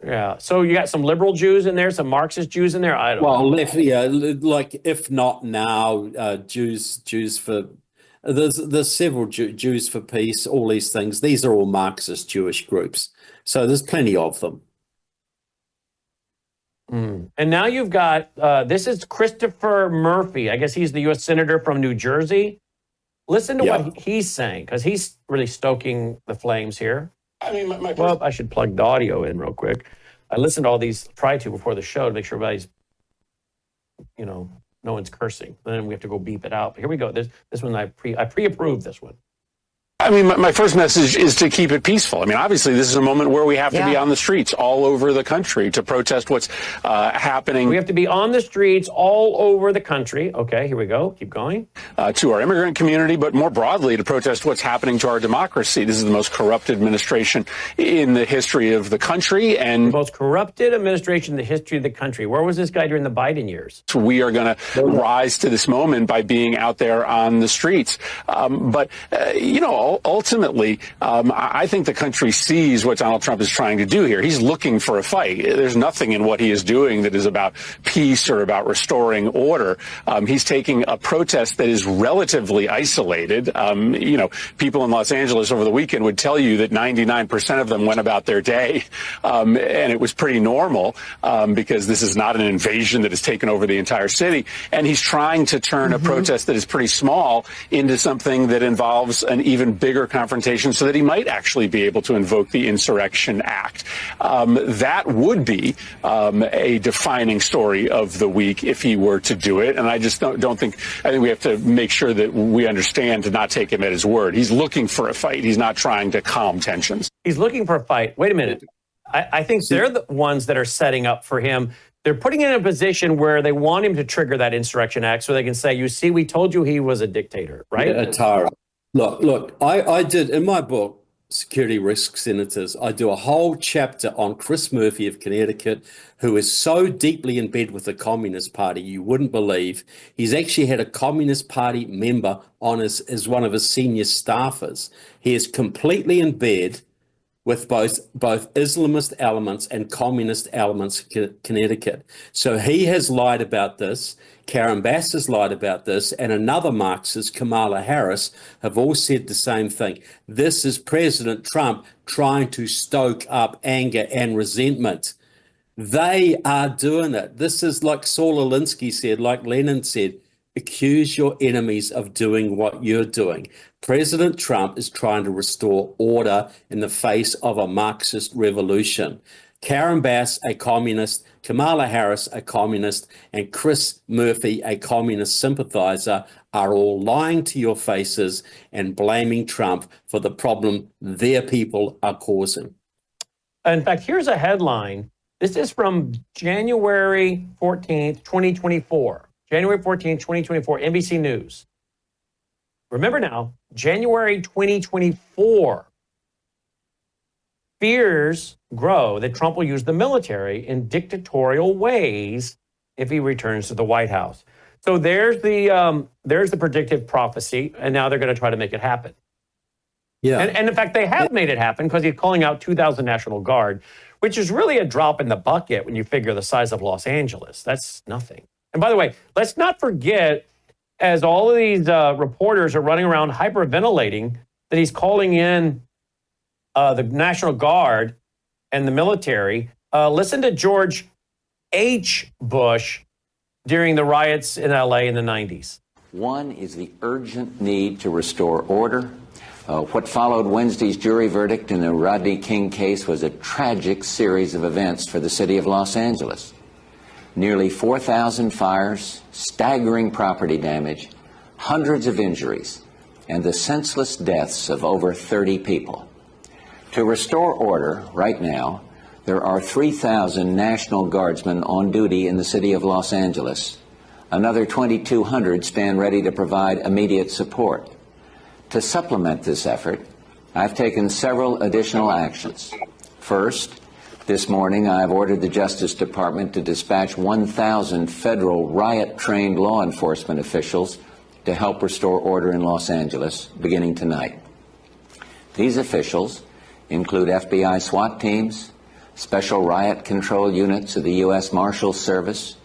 Yeah. So you got some liberal Jews in there, some Marxist Jews in there? I don't know. Well, like if not now, Jews for... There's several Jews for peace, all these things. These are all Marxist Jewish groups. So there's plenty of them. And now you've got, this is Christopher Murphy. I guess he's the U.S. Senator from New Jersey. Listen to what he's saying, because he's really stoking the flames here. I mean, well, I should plug the audio in real quick. I listened to all these, tried to before the show to make sure everybody's, no one's cursing. Then we have to go beep it out. But here we go. This one, I pre-approved this one. I mean, my first message is to keep it peaceful. I mean, obviously, this is a moment where we have to be on the streets all over the country to protest what's happening. We have to be on the streets all over the country. Okay, here we go. Keep going. To our immigrant community, but more broadly to protest what's happening to our democracy. This is the most corrupt administration in the history of the country. And the most corrupted administration in the history of the country. Where was this guy during the Biden years? So we are going to rise to this moment by being out there on the streets. Ultimately, I think the country sees what Donald Trump is trying to do here. He's looking for a fight. There's nothing in what he is doing that is about peace or about restoring order. He's taking a protest that is relatively isolated. People in Los Angeles over the weekend would tell you that 99% of them went about their day, and it was pretty normal because this is not an invasion that has taken over the entire city. And he's trying to turn a protest that is pretty small into something that involves an even bigger confrontation so that he might actually be able to invoke the Insurrection Act. That would be a defining story of the week if he were to do it. And I just don't think, I think we have to make sure that we understand to not take him at his word. He's looking for a fight. He's not trying to calm tensions. He's looking for a fight. Wait a minute. I think they're the ones that are setting up for him. They're putting him in a position where they want him to trigger that Insurrection Act so they can say, you see, we told you he was a dictator, right? A tyrant. Look, I did in my book, Security Risk Senators, I do a whole chapter on Chris Murphy of Connecticut, who is so deeply in bed with the Communist Party, you wouldn't believe. He's actually had a Communist Party member on as one of his senior staffers. He is completely in bed with both Islamist elements and communist elements in Connecticut. So he has lied about this. Karen Bass has lied about this, and another Marxist, Kamala Harris, have all said the same thing. This is President Trump trying to stoke up anger and resentment. They are doing it. This is like Saul Alinsky said, like Lenin said, accuse your enemies of doing what you're doing. President Trump is trying to restore order in the face of a Marxist revolution. Karen Bass, a communist, Kamala Harris, a communist, and Chris Murphy, a communist sympathizer, are all lying to your faces and blaming Trump for the problem their people are causing. In fact, here's a headline This is from January 14th, 2024. January 14th, 2024, NBC News. Remember now, January 2024. Fears grow that Trump will use the military in dictatorial ways if he returns to the White House. So there's the predictive prophecy, and now they're going to try to make it happen. Yeah. And in fact, they have made it happen because he's calling out 2,000 National Guard, which is really a drop in the bucket when you figure the size of Los Angeles. That's nothing. And by the way, let's not forget, as all of these reporters are running around hyperventilating, that he's calling in the National Guard and the military. Listen to George H. Bush during the riots in LA in the 90s. One is the urgent need to restore order. What followed Wednesday's jury verdict in the Rodney King case was a tragic series of events for the city of Los Angeles. Nearly 4,000 fires, staggering property damage, hundreds of injuries, and the senseless deaths of over 30 people. To restore order right now, there are 3,000 National Guardsmen on duty in the city of Los Angeles. Another 2,200 stand ready to provide immediate support. To supplement this effort, I've taken several additional actions. First, this morning I've ordered the Justice Department to dispatch 1,000 federal riot-trained law enforcement officials to help restore order in Los Angeles, beginning tonight. These officials include FBI SWAT teams, special riot control units of the U.S. Marshals Service,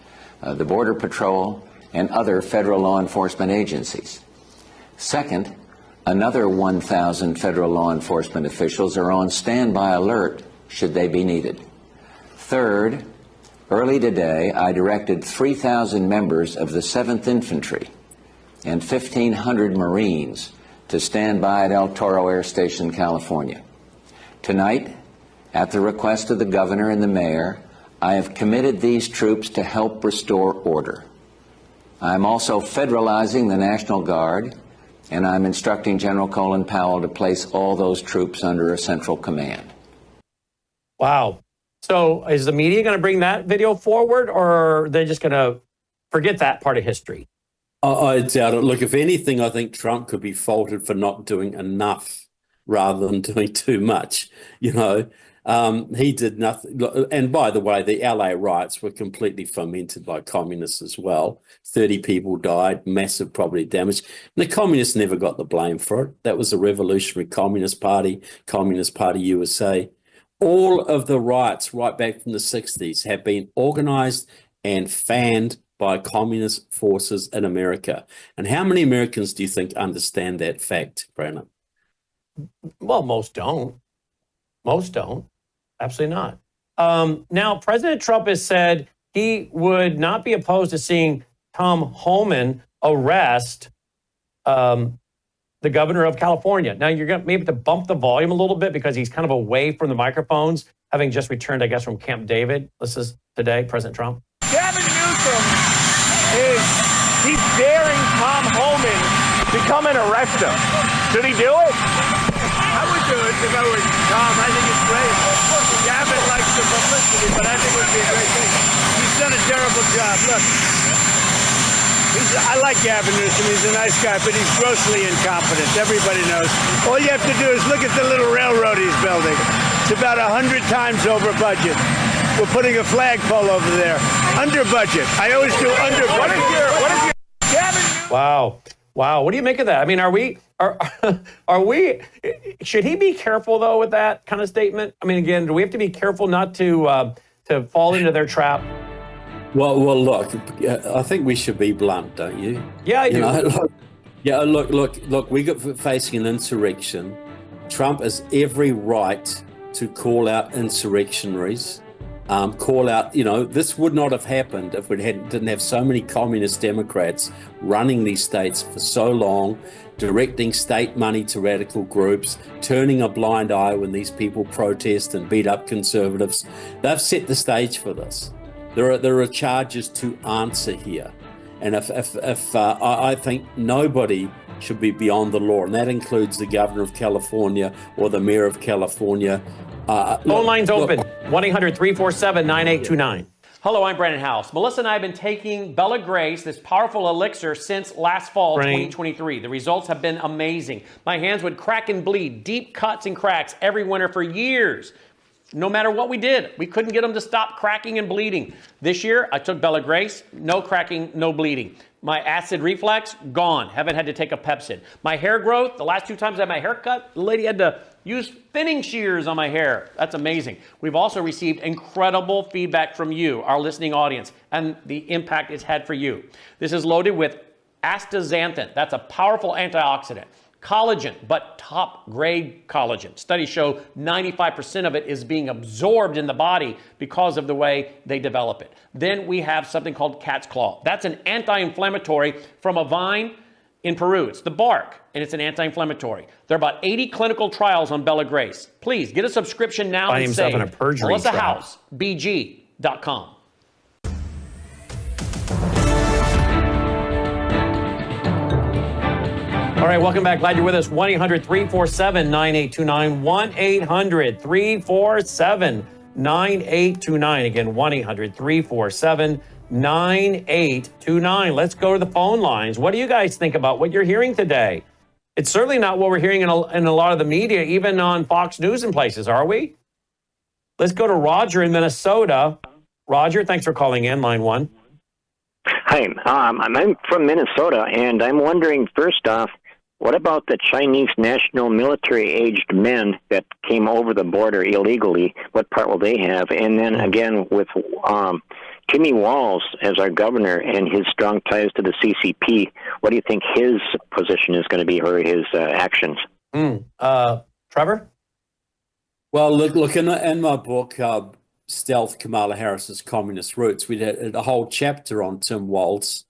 the Border Patrol, and other federal law enforcement agencies. Second, another 1,000 federal law enforcement officials are on standby alert should they be needed. Third, early today, I directed 3,000 members of the 7th Infantry and 1,500 Marines to stand by at El Toro Air Station, California. Tonight, at the request of the governor and the mayor, I have committed these troops to help restore order. I am also federalizing the National Guard, and I'm instructing General Colin Powell to place all those troops under a central command. Wow. So is the media going to bring that video forward, or are they just going to forget that part of history? I doubt it. Look, if anything, I think Trump could be faulted for not doing enough rather than doing too much. He did nothing. And by the way, the LA riots were completely fomented by communists as well. 30 people died, massive property damage. And the communists never got the blame for it. That was the Revolutionary Communist Party USA. All of the riots right back from the 60s have been organized and fanned by communist forces in America. And how many Americans do you think understand that fact, Brandon? Well, most don't. Most don't. Absolutely not. Now, President Trump has said he would not be opposed to seeing Tom Homan arrest the governor of California. Now, you're going to maybe have to bump the volume a little bit because he's kind of away from the microphones, having just returned, I guess, from Camp David. This is today, President Trump. Gavin Newsom he's daring Tom Homan to come and arrest him. Should he do it? I would do it if I were Tom. I think it's great. Gavin likes the publicity, but I think it would be a great thing. He's done a terrible job. Look, I like Gavin Newsom. He's a nice guy, but he's grossly incompetent. Everybody knows. All you have to do is look at the little railroad he's building. It's about 100 times over budget. We're putting a flagpole over there. Under budget. I always do under budget. What is your Gavin? Wow. What do you make of that? I mean, are we, should he be careful though with that kind of statement? I mean, again, do we have to be careful not to fall into their trap? Well, look, I think we should be blunt, don't you? Yeah, I do. Look, we're facing an insurrection. Trump has every right to call out insurrectionaries. This would not have happened if we didn't have so many communist Democrats running these states for so long, directing state money to radical groups, turning a blind eye when these people protest and beat up conservatives. They've set the stage for this. There are charges to answer here. And I think nobody should be beyond the law, and that includes the governor of California or the mayor of California Phone line's open, 1-800-347-9829. Hello, I'm Brandon House. Melissa and I have been taking Bella Grace, this powerful elixir, since last fall, 2023. The results have been amazing. My hands would crack and bleed, deep cuts and cracks every winter for years. No matter what we did, we couldn't get them to stop cracking and bleeding. This year, I took Bella Grace, no cracking, no bleeding. My acid reflux, gone. Haven't had to take a Pepsid. My hair growth, the last 2 times I had my hair cut, the lady had to use thinning shears on my hair. That's amazing. We've also received incredible feedback from you, our listening audience, and the impact it's had for you. This is loaded with astaxanthin. That's a powerful antioxidant. Collagen, but top grade collagen. Studies show 95% of it is being absorbed in the body because of the way they develop it. Then we have something called cat's claw. That's an anti-inflammatory from a vine in Peru. It's the bark, and it's an anti-inflammatory. There are about 80 clinical trials on Bella Grace. Please get a subscription now Find and save. himself in a perjury Melissa trial. House, BG.com. All right, welcome back. Glad you're with us. 1-800-347-9829. 1-800-347-9829. Again, 1-800-347-9829. Let's go to the phone lines. What do you guys think about what you're hearing today? It's certainly not what we're hearing in a lot of the media, even on Fox News and places, are we? Let's go to Roger in Minnesota. Roger, thanks for calling in, line 1. Hi, I'm from Minnesota, and I'm wondering, first off, what about the Chinese national military-aged men that came over the border illegally? What part will they have? And then again, with Timmy Walz as our governor and his strong ties to the CCP, what do you think his position is going to be, or his actions? Trevor? Well, look in my book, Stealth Kamala Harris's Communist Roots, we did a whole chapter on Tim Walz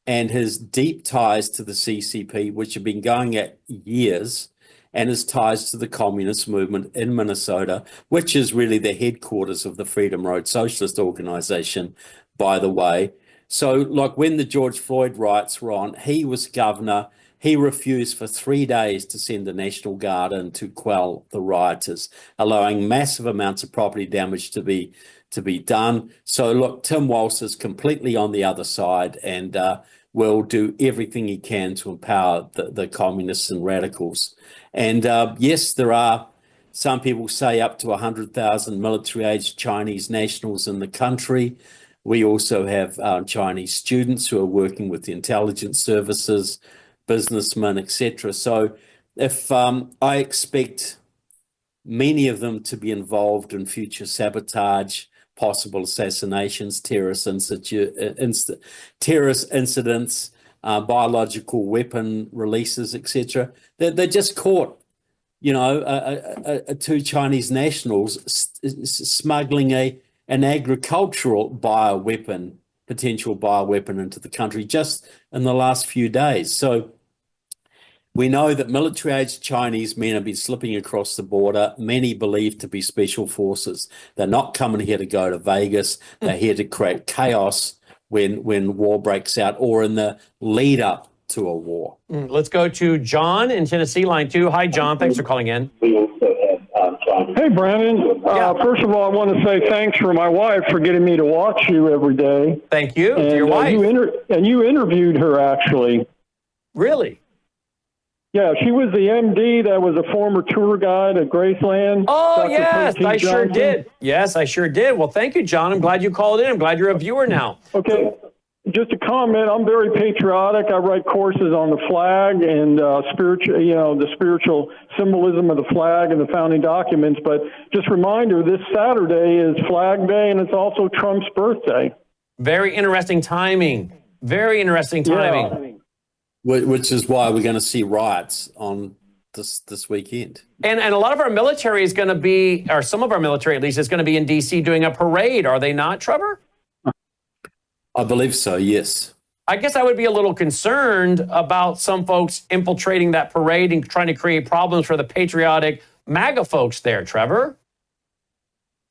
and his deep ties to the CCP, which have been going at years, and his ties to the communist movement in Minnesota, which is really the headquarters of the Freedom Road Socialist Organization, by the way. So, like when the George Floyd riots were on, he was governor. He refused for 3 days to send the National Guard in to quell the rioters, allowing massive amounts of property damage to be done. So, look, Tim Walz is completely on the other side and will do everything he can to empower the communists and radicals. And yes, there are, some people say, up to 100,000 military-aged Chinese nationals in the country. We also have Chinese students who are working with the intelligence services, businessmen, etc. So if I expect many of them to be involved in future sabotage, possible assassinations, terrorist incidents, biological weapon releases, etc. They just caught, 2 Chinese nationals smuggling an agricultural potential bioweapon into the country just in the last few days. So we know that military-aged Chinese men have been slipping across the border, many believed to be special forces. They're not coming here to go to Vegas. They're here to create chaos when war breaks out or in the lead up to a war. Let's go to John in Tennessee, line 2. Hi, John. Thanks for calling in. Hey, Brandon. First of all, I want to say thanks for my wife for getting me to watch you every day. Thank you. And, to your wife. You interviewed her, actually. Really? Yeah, she was the MD that was a former tour guide at Graceland. Oh, Dr. yes, Percy I sure Johnson. did. Yes, I sure did. Well, thank you, John. I'm glad you called in. I'm glad you're a viewer now. Okay. Just a comment. I'm very patriotic. I write courses on the flag and the spiritual symbolism of the flag and the founding documents. But just a reminder, this Saturday is Flag Day, and it's also Trump's birthday. Very interesting timing. Very interesting timing. Yeah. Which is why we're going to see riots on this weekend. And a lot of our military is going to be, or some of our military at least, is going to be in D.C. doing a parade. Are they not, Trevor? I believe so, yes. I guess I would be a little concerned about some folks infiltrating that parade and trying to create problems for the patriotic MAGA folks there, Trevor.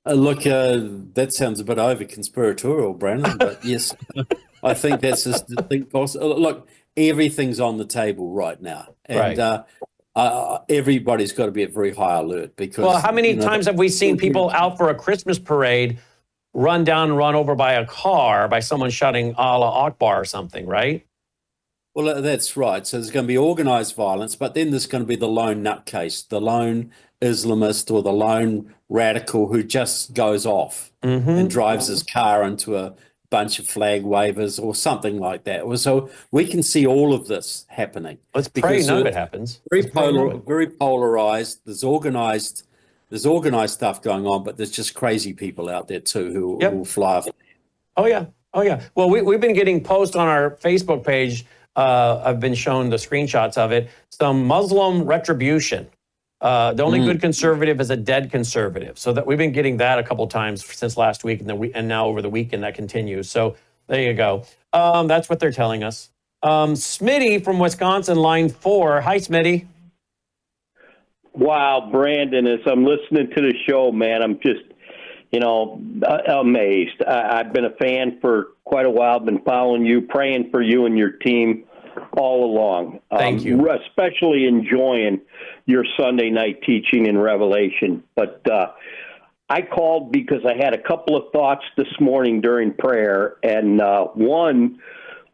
Look, that sounds a bit over-conspiratorial, Brandon, but yes, I think that's just the thing possible. Look, everything's on the table right now. And everybody's got to be at very high alert because. Well, how many times have we seen people out for a Christmas parade run down and run over by a car by someone shouting Allah Akbar or something, right? Well, that's right. So there's going to be organized violence, but then there's going to be the lone nutcase, the lone Islamist or the lone radical who just goes off and drives his car into a bunch of flag wavers or something like that. So we can see all of this happening. Let's pray none of it happens. Very polarized. There's organized stuff going on, but there's just crazy people out there too who will fly off. Oh yeah. Well, we've been getting posts on our Facebook page. I've been shown the screenshots of it. Some Muslim retribution. The only good conservative is a dead conservative. So that we've been getting that a couple times since last week, and now over the weekend that continues. So there you go. That's what they're telling us. Smitty from Wisconsin, line 4. Hi, Smitty. Wow, Brandon, as I'm listening to the show, man, I'm just, amazed. I've been a fan for quite a while, been following you, praying for you and your team all along. Thank you. Especially enjoying your Sunday night teaching in Revelation. But I called because I had a couple of thoughts this morning during prayer, and one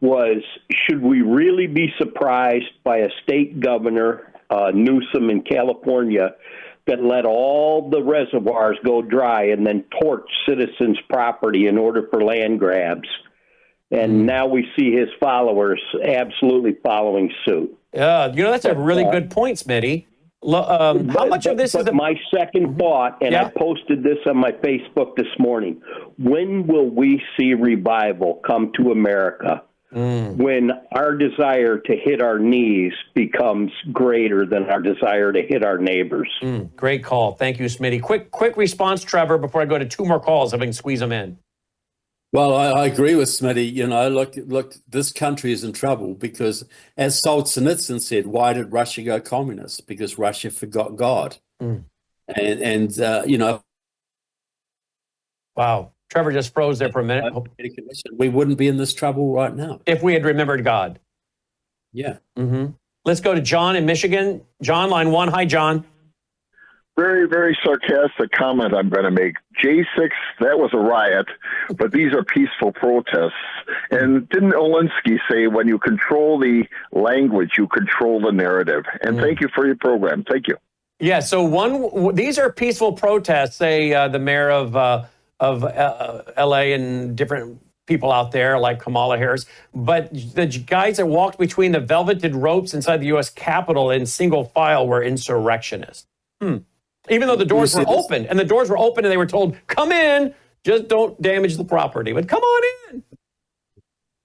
was, should we really be surprised by a state governor, Newsom in California, that let all the reservoirs go dry and then torch citizens' property in order for land grabs? And now we see his followers absolutely following suit. Yeah, that's a really good point, Smitty. How much of this is my second thought, and I posted this on my Facebook this morning. When will we see revival come to America? When our desire to hit our knees becomes greater than our desire to hit our neighbors. Great call. Thank you, Smitty. Quick response, Trevor, before I go to 2 more calls, if I can squeeze them in. Well, I agree with Smitty. Look, this country is in trouble because, as Solzhenitsyn said, why did Russia go communist? Because Russia forgot God. Wow. Trevor just froze there for a minute. We wouldn't be in this trouble right now. If we had remembered God. Yeah. Let's go to John in Michigan. John, line 1. Hi, John. Very, very sarcastic comment I'm going to make. J6, that was a riot, but these are peaceful protests. And didn't Olinsky say when you control the language, you control the narrative? And thank you for your program. Thank you. Yeah, so these are peaceful protests, say the mayor of L.A. and different people out there like Kamala Harris. But the guys that walked between the velveted ropes inside the U.S. Capitol in single file were insurrectionists. Even though the doors were open, and they were told, come in, just don't damage the property, but come on in.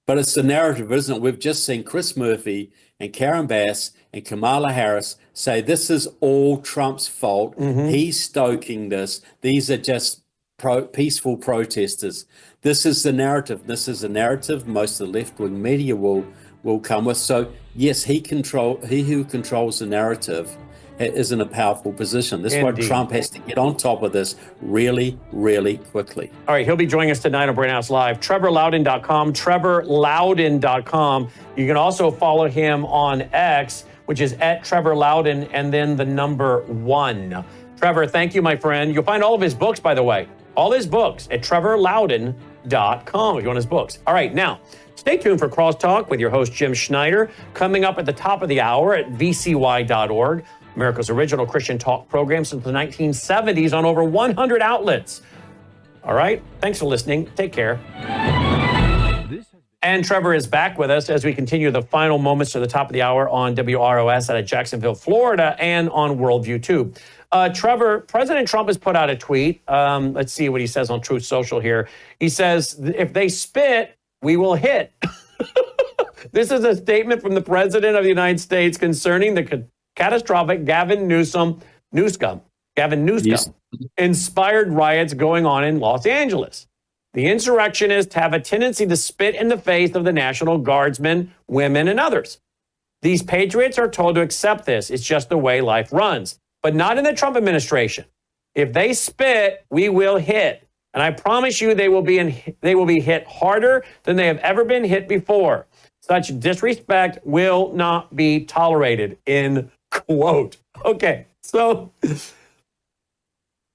But it's the narrative, isn't it? We've just seen Chris Murphy and Karen Bass and Kamala Harris say this is all Trump's fault. He's stoking this. These are just peaceful protesters. This is the narrative. This is the narrative most of the left-wing media will come with. So, yes, he who controls the narrative is in a powerful position. This is why Trump has to get on top of this really, really quickly. All right, he'll be joining us tonight on Brain House Live. TrevorLoudon.com, TrevorLoudon.com. You can also follow him on X, which is @TrevorLoudon, and then the number 1. Trevor, thank you, my friend. You'll find all of his books, by the way. All his books at TrevorLoudon.com if you want his books. All right, now, stay tuned for Crosstalk with your host, Jim Schneider, coming up at the top of the hour at vcy.org. America's original Christian talk program since the 1970s on over 100 outlets. All right. Thanks for listening. Take care. And Trevor is back with us as we continue the final moments to the top of the hour on WROS out of Jacksonville, Florida, and on Worldview Tube. Trevor, President Trump has put out a tweet. Let's see what he says on Truth Social here. He says, if they spit, we will hit. This is a statement from the President of the United States concerning the catastrophic Gavin Newsom inspired riots going on in Los Angeles. The insurrectionists have a tendency to spit in the face of the National Guardsmen, women, and others. These patriots are told to accept this. It's just the way life runs. But not in the Trump administration. If they spit, we will hit. And I promise you they will be hit harder than they have ever been hit before. Such disrespect will not be tolerated, end quote. Okay, so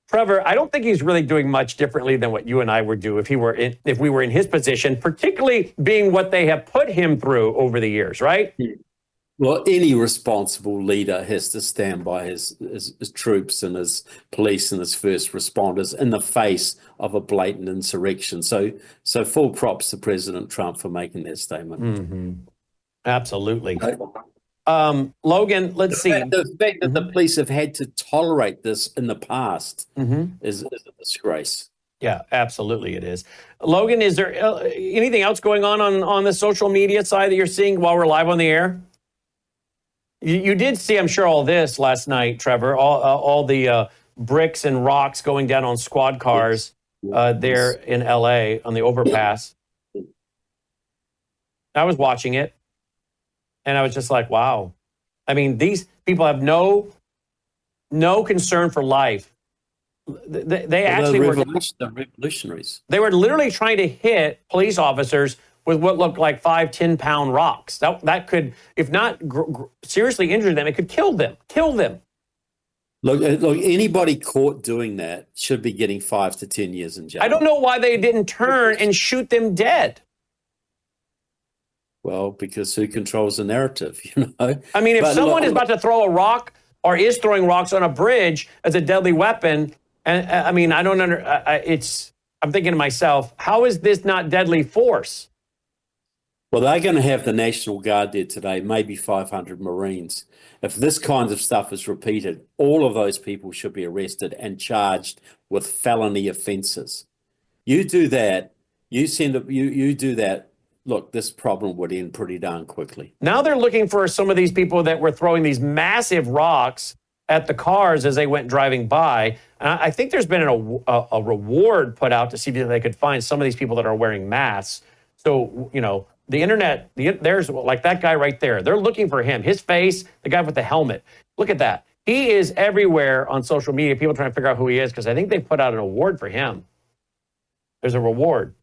Trevor, I don't think he's really doing much differently than what you and I would do if we were in his position, particularly being what they have put him through over the years, right? Well, any responsible leader has to stand by his troops and his police and his first responders in the face of a blatant insurrection. So full props to President Trump for making that statement. Mm-hmm. Absolutely. Logan, let's see. The fact that the police have had to tolerate this in the past is a disgrace. Yeah, absolutely it is. Logan, is there anything else going on the social media side that you're seeing while we're live on the air? You did see, I'm sure, all this last night, Trevor, all the bricks and rocks going down on squad cars there in L.A. on the overpass. I was watching it, and I was just like, wow. I mean, these people have no concern for life. They actually were revolutionaries. They were literally trying to hit police officers with what looked like 5-10-pound rocks. That could, if not seriously injure them, it could kill them. Look, anybody caught doing that should be getting 5 to 10 years in jail. I don't know why they didn't turn and shoot them dead. Well, because who controls the narrative, you know? I mean, if someone is about to throw a rock or is throwing rocks on a bridge as a deadly weapon, and I mean, I don't I'm thinking to myself, how is this not deadly force? Well, they're going to have the National Guard there today, maybe 500 Marines. If this kind of stuff is repeated, all of those people should be arrested and charged with felony offenses. You do that, you do that, look, this problem would end pretty darn quickly. Now they're looking for some of these people that were throwing these massive rocks at the cars as they went driving by. And I think there's been a reward put out to see if they could find some of these people that are wearing masks. So, you know, the internet, there's like that guy right there. They're looking for him, his face, the guy with the helmet. Look at that. He is everywhere on social media. People trying to figure out who he is because I think they put out an award for him. There's a reward.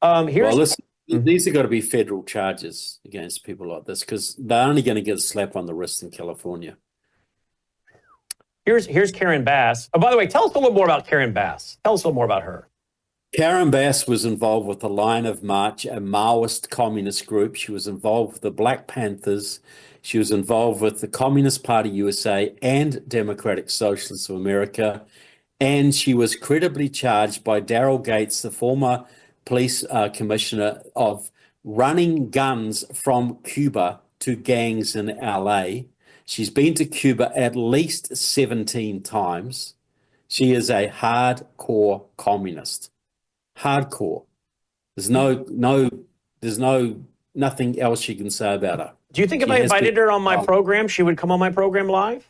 These are got to be federal charges against people like this because they're only going to get a slap on the wrist in California. Here's Karen Bass. Oh, by the way, tell us a little more about Karen Bass. Tell us a little more about her. Karen Bass was involved with the Line of March, a Maoist communist group. She was involved with the Black Panthers. She was involved with the Communist Party USA and Democratic Socialists of America. And she was credibly charged by Daryl Gates, the former police commissioner, of running guns from Cuba to gangs in LA. She's been to Cuba at least 17 times. She is a hardcore communist. Hardcore. There's nothing else you can say about her. Do you think if I invited her on my program, she would come on my program live?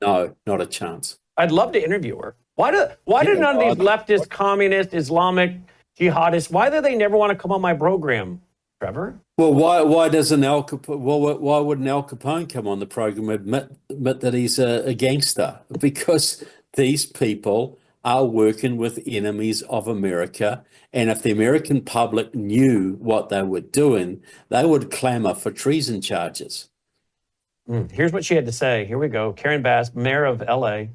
No, not a chance. I'd love to interview her. Why do none of these leftist, communist, Islamic jihadists, why do they never want to come on my program, Trevor? Well, why wouldn't Al Capone come on the program and admit that he's a gangster? Because these people are working with enemies of America, and if the American public knew what they were doing, they would clamor for treason charges. Here's what she had to say. Here we go. Karen Bass, mayor of L.A.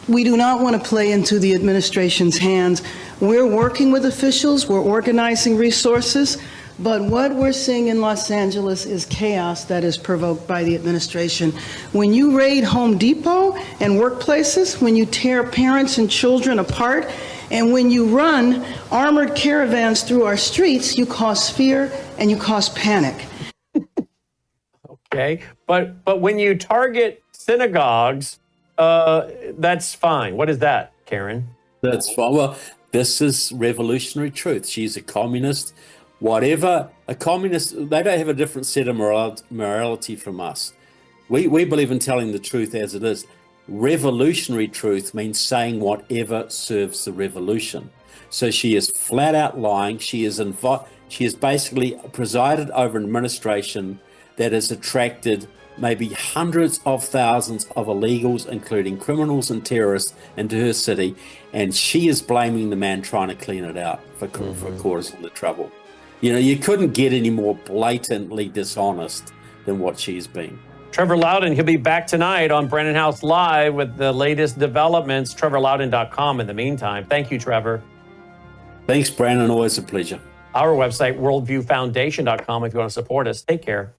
We do not want to play into the administration's hands. We're working with officials. We're organizing resources. But what we're seeing in Los Angeles is chaos that is provoked by the administration. When you raid Home Depot and workplaces, when you tear parents and children apart, and when you run armored caravans through our streets, you cause fear and you cause panic. Okay, but when you target synagogues, that's fine. What is that, Karen? That's fine. Well, this is revolutionary truth. She's a communist. Whatever a communist, they don't have a different set of morality from us. We believe in telling the truth as it is. Revolutionary truth means saying whatever serves the revolution. So she is flat out lying. She is basically presided over an administration that has attracted maybe hundreds of thousands of illegals, including criminals and terrorists, into her city, and she is blaming the man trying to clean it out for causing the trouble. You know, you couldn't get any more blatantly dishonest than what she's been. Trevor Loudon, he'll be back tonight on Brennan House Live with the latest developments. TrevorLoudon.com in the meantime. Thank you, Trevor. Thanks, Brandon. Always a pleasure. Our website, worldviewfoundation.com, if you want to support us. Take care.